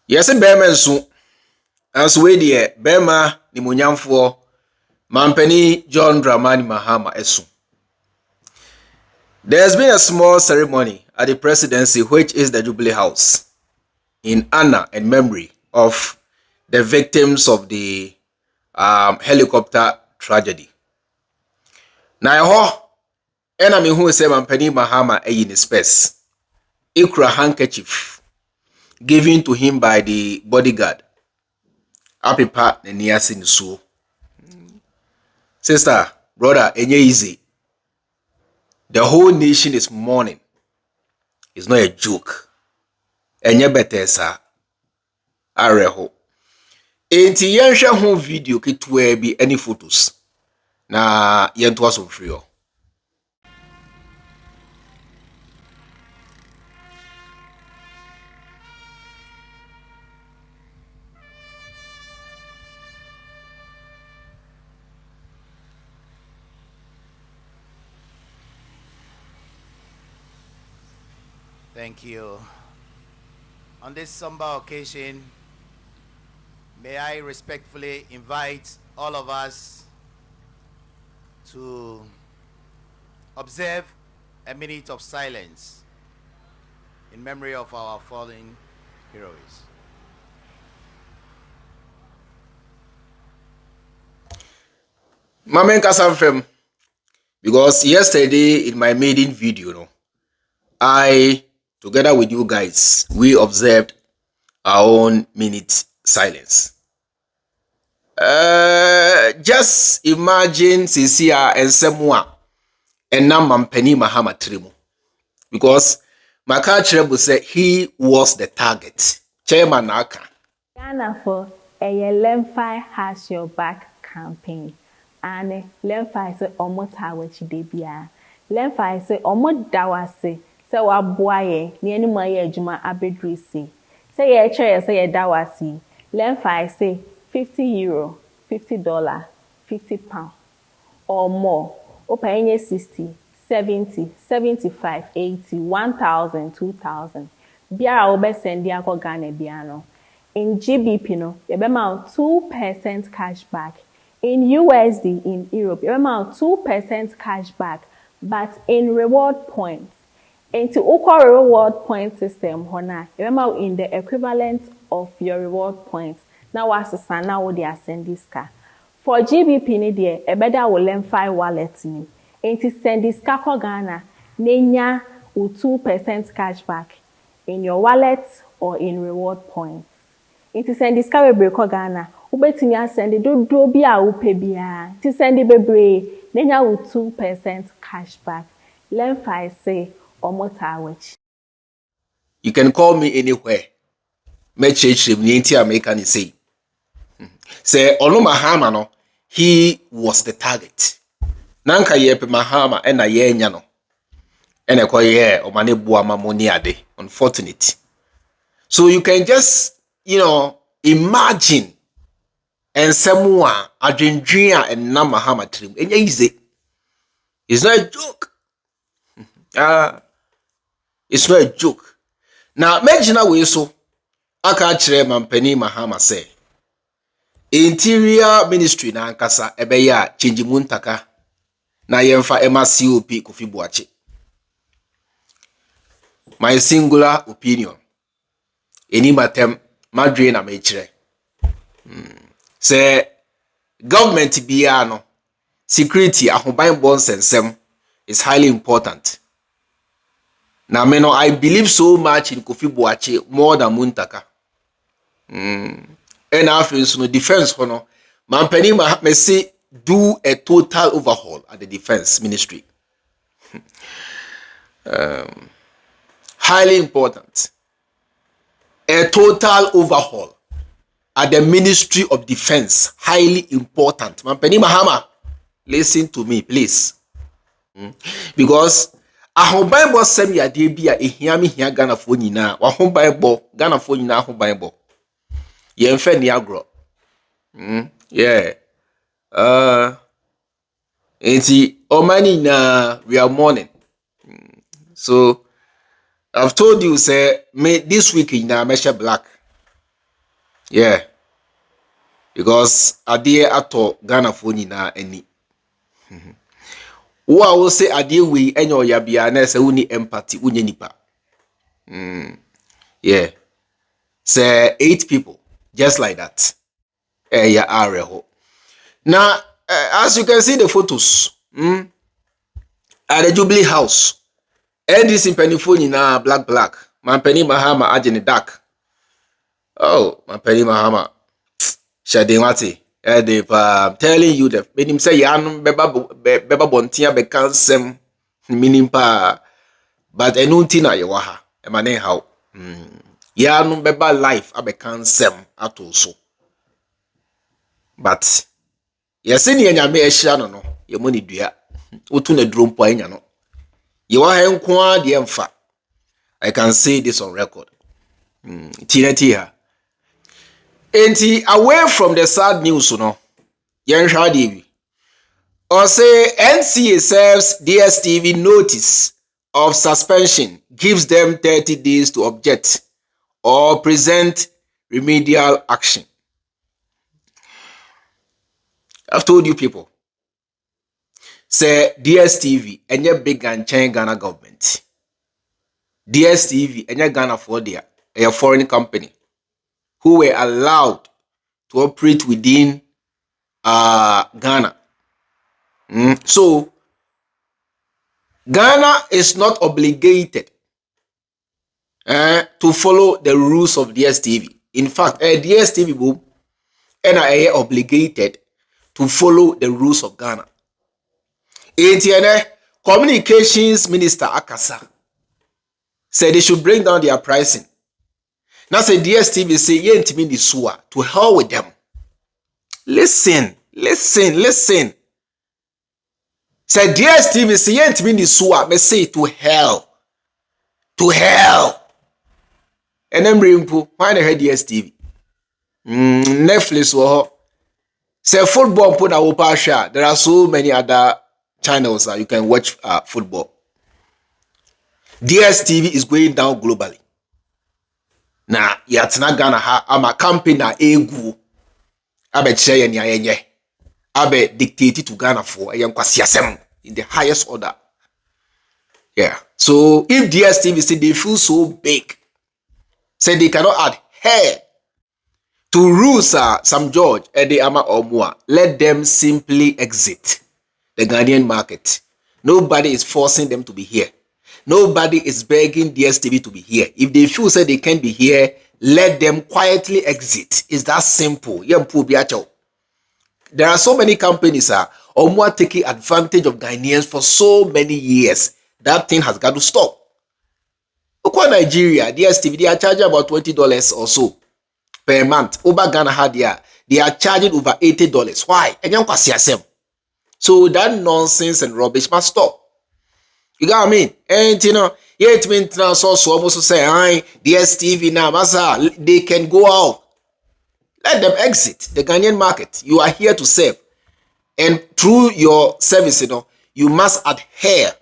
Yes, Bearman soon. As we dear, Bema, Nimunyamfo, Mampeni John Dramani Mahama Esu. There's been a small ceremony at the presidency, which is the Jubilee House, in honor and memory of the victims of the helicopter tragedy. Now, enemy who say Mampeni Mahama in his space, Ikra handkerchief given to him by the bodyguard. Apipa ne niasi nsuo. Sister, brother, enye easy. The whole nation is mourning. It's not a joke. Enye betesa. Areho. Enti yenshe ho video kitwe bi any photos. Na yentoa so free. Thank you. On this somber occasion, may I respectfully invite all of us to observe a minute of silence in memory of our fallen heroes. Mamen Kasamfem, because yesterday in my maiden video, I, together with you guys, we observed our own minute silence. Just imagine Cecilia and Semua and Mampeni Mahama Trimu. Because Maka Trebu said he was the target. Chairman Naka. Ghana for a Lemfi has your back campaign. And Lemfi say omota which debia. Lemfi say omot dawase. Say wa boye ni eni ma ye adwuma abedrisi. Say ye chere say ye dawasi. Lemfi say €50, $50, £50 or more. Open 60, 70, 75, 80, 1,000, 2,000. Biara obe sendi ako Ghana biano. In GBP no, you be amount 2% cashback. In USD in Europe, you be amount 2% cashback, but in reward points. Into equal reward point system, hona, you remember in the equivalent of your reward points. Now what's the sign now they are send this car. For GBP ni there, a better will learn 5 wallet ni. Into send this car for Ghana, nenya with 2% cashback in your wallet or in reward points. Into send this car break Ghana, ubetinya send it do bi a upe bia. To send it bebre, nenya with 2% cashback. Learn 5 say. You can call me anywhere. American say. Say Onu Mahama no, he was the target. Nanka yepe Mahama ena ye nyano. Ene kwa ye omane buama moni ade. Unfortunate. So you can just, imagine and semua adrenjia and na Mahama trim. Enye easy. It's not a joke. It's not a joke. Now, imagine we so aka kire Mampeni Mahama say Interior Ministry na ankasa ebeya change muntaka na yemfa MCOP Kofi Boache. My singular opinion. Eni matem madre na mechire. Say government biya no security ahoban bon sensem is highly important. Now, I believe so much in Kofi Boache more than Muntaka. And after so defense, Mampeni Mahama say do a total overhaul at the defense ministry. Highly important. A total overhaul at the Ministry of Defense. Highly important. Mampeni Mahama, listen to me, please. Because ahoban bo sem ya de bia ehia me hia Ghana fo nyina wa hoban bo Ghana fo nyina ahoban bo ye mfa ni agro yeah enti omani na we are mourning. So I've told you say me this week in Amesha Black Yeah. Because adie ato Ghana for nyina ani. Wo a wo say adie we enye oyabia na say woni empathy wonye nipa. Yeah. Say 8 people just like that. Yeah, areho. Now, as you can see the photos, at the Jubilee House, and this in Pennyphone na black. Man Penny Mahama agene dark. Oh, man Penny Mahama. Shadewati. I'm telling you that when him say yan beba bontia be cansem meaning pa but enunti na yewaha. Emane how. Yan beba life abe cansem at also. But yɛsɛ ne nyame ahyia no no yɛmɔ ne dua wotu na duro mpo anya no yɛwɔ ha nko a deɛ mfa. I can say this on record. Tinati ha enti away from the sad news no yɛnhwɛ ade bi or say NCA serves DSTV notice of suspension, gives them 30 days to object or present remedial action. I've told you people. Say DSTV, any big and chain Ghana government. DSTV, any Ghana for there, a foreign company who were allowed to operate within Ghana. So Ghana is not obligated to follow the rules of DSTV. In fact, DSTV boom, and are obligated to follow the rules of Ghana. ATN Communications Minister Akasa said they should bring down their pricing. Now say DSTV say ye intimi suwa to hell with them. Listen. Say DSTV say ye intimi suwa me say to hell. To hell. And then rimpo why the head DSTV? Netflix wo say football put na wo share. There are so many other channels that you can watch football. DSTV is going down globally. Now, yatina Ghana ha ama campaign na egu. Abe cheye ni ayenye. Abe dictate to Ghana for kwasiasem in the highest order. Yeah. So if DSTV say they feel so big, say they cannot adhere to rules Sam George, Eddie Ama Omua, let them simply exit the Ghanaian market. Nobody is forcing them to be here. Nobody is begging DSTV to be here. If they feel say they can't be here, let them quietly exit. It's that simple. There are so many companies Omua taking advantage of Ghanaians for so many years. That thing has got to stop. Look at Nigeria, DSTV, they are charging about $20 or so per month. Over Ghana, they are charging over $80. Why? So that nonsense and rubbish must stop. You got what I mean? And you know, it means now so almost say, DSTV now, massa, they can go out. Let them exit the Ghanaian market. You are here to serve. And through your service, you must adhere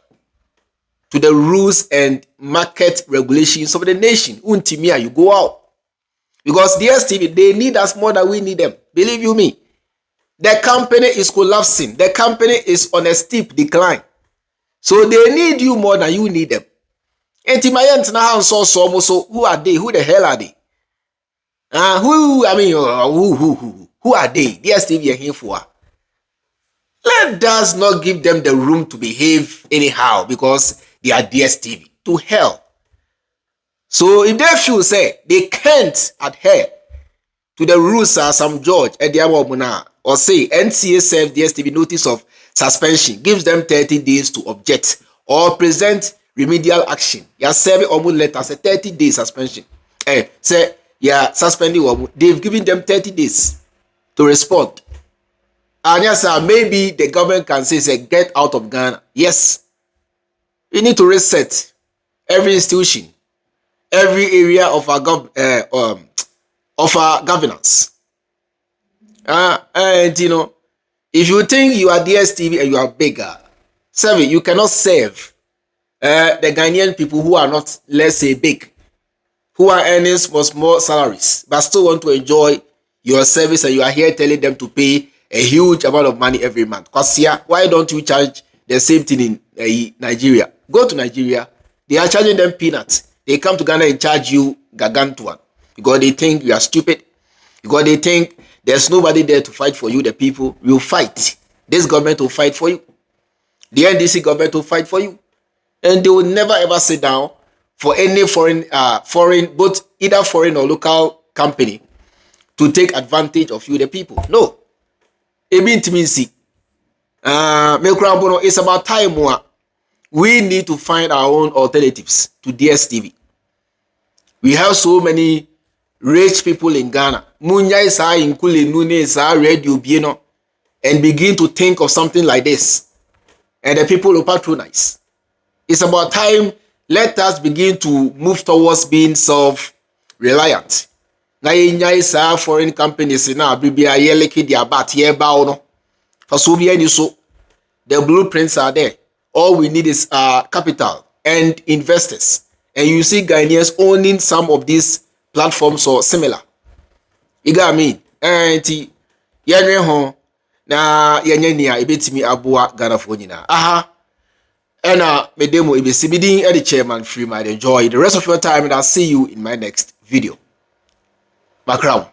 to the rules and market regulations of the nation. Untimia, you go out. Because DSTV, they need us more than we need them. Believe you me. The company is collapsing. The company is on a steep decline. So they need you more than you need them. And who are they? Who the hell are they? Who are they? DSTV are here for. Let us not give them the room to behave anyhow because they are DSTV. To hell. So if they feel say they can't adhere to the rules Sam George, or say NCA serves DSTV notice of suspension, gives them 30 days to object or present remedial action. You are serving almost letter say 30 days suspension. Say suspending. They've given them 30 days to respond. And yes, maybe the government can say get out of Ghana. Yes, you need to reset every institution, every area of our governance. And you know, if you think you are DSTV and you are bigger, you cannot serve the Ghanaian people who are not, let's say, big, who are earning small salaries but still want to enjoy your service, and you are here telling them to pay a huge amount of money every month. Kwasia, why don't you charge the same thing in Nigeria? Go to Nigeria. They are charging them peanuts. They come to Ghana and charge you gargantuan because they think you are stupid, because they think there's nobody there to fight for you. The people will fight. This government will fight for you. The NDC government will fight for you. And they will never ever sit down for any foreign, both either foreign or local company to advantage of you, the people. No. It's about time we need to find our own alternatives to DSTV. We have so many rich people in Ghana. And begin to think of something like this. And the people will patronize. It's about time. Let us begin to move towards being self-reliant. Na foreign companies na bibia yeleki dia bat ye ba no. For so be any so the blueprints are there. All we need is capital and investors. And you see Ghanaians owning some of these platforms or similar. You got me? And yenre ho na yenye nia ebetimi aboa Ghana fo nyina. Aha. And me demo ebesibidin the chairman Freemind. Enjoy the rest of your time, and I'll see you in my next video. Background.